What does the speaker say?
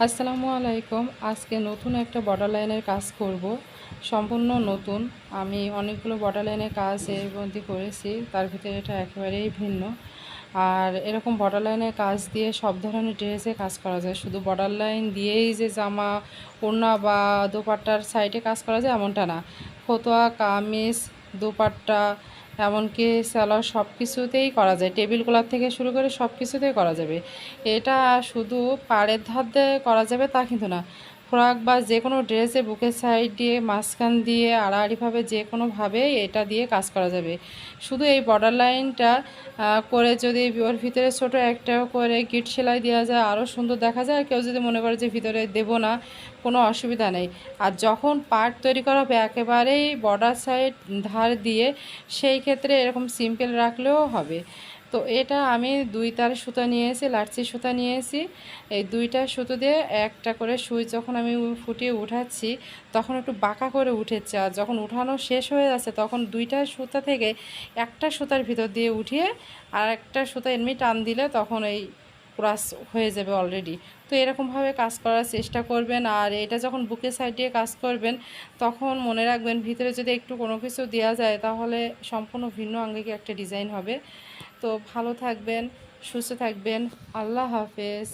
আসসালামু আলাইকুম। আজকে নতুন একটা বর্ডার লাইনের কাজ করব, সম্পূর্ণ নতুন। আমি অনেকগুলো বর্ডার লাইনের কাজ এর মধ্যে করেছি, তার ভিতরে এটা একেবারেই ভিন্ন। আর এরকম বর্ডার লাইনের কাজ দিয়ে সব ধরনের ড্রেসে কাজ করা যায়, শুধু বর্ডার লাইন দিয়েই যে জামা, ওড়না বা দোপাট্টার সাইডে কাজ করা যায় এমনটা না। ফতুয়া, কামিজ, দোপাট্টা, এমনকি সালোয়ার সব কিছুতেই করা যায়। টেবিল ক্লথ থেকে শুরু করে সব কিছুতেই করা যাবে। এটা শুধু পাড়ের ধার দিয়ে করা যাবে তা কিন্তু না, ফ্রক বা যে কোনো ড্রেসে বুকের সাইড দিয়ে, মাঝখান দিয়ে, আড়াআড়িভাবে যে কোনোভাবে এটা দিয়ে কাজ করা যাবে। শুধু এই বর্ডার লাইনটা করে যদি ওর ভিতরে ছোট একটা করে গিট সেলাই দেওয়া যায় আরও সুন্দর দেখা যায়। আর কেউ যদি মনে করে যে ভিতরে দেব না, কোনো অসুবিধা নেই। আর যখন পার্ট তৈরি করা হবে একেবারেই বর্ডার সাইড ধার দিয়ে, সেই ক্ষেত্রে এরকম সিম্পল রাখলেও হবে। তো এটা আমি 2 তার সুতা নিয়েছি, লাচ্ছি সুতা নিয়েছি। এই 2টা সুতো দিয়ে একটা করে সুই যখন আমি ফুটিয়ে উঠাচ্ছি তখন একটু বাঁকা করে উঠেছে, আর যখন উঠানো শেষ হয়ে যাচ্ছে তখন 2টা সুতা থেকে একটা সুতার ভিতর দিয়ে উঠিয়ে আর একটা সুতা এমনি টান দিলে তখন এই ক্রাস হয়ে যাবে অলরেডি। তো এরকমভাবে কাজ করার চেষ্টা করবেন। আর এটা যখন বুকের সাইড দিয়ে কাজ করবেন তখন মনে রাখবেন ভিতরে যদি একটু কোনো কিছু দেওয়া যায় তাহলে সম্পূর্ণ ভিন্ন আঙ্গিকে একটা ডিজাইন হবে। তো ভালো থাকবেন, সুস্থ থাকবেন। আল্লাহ হাফেজ।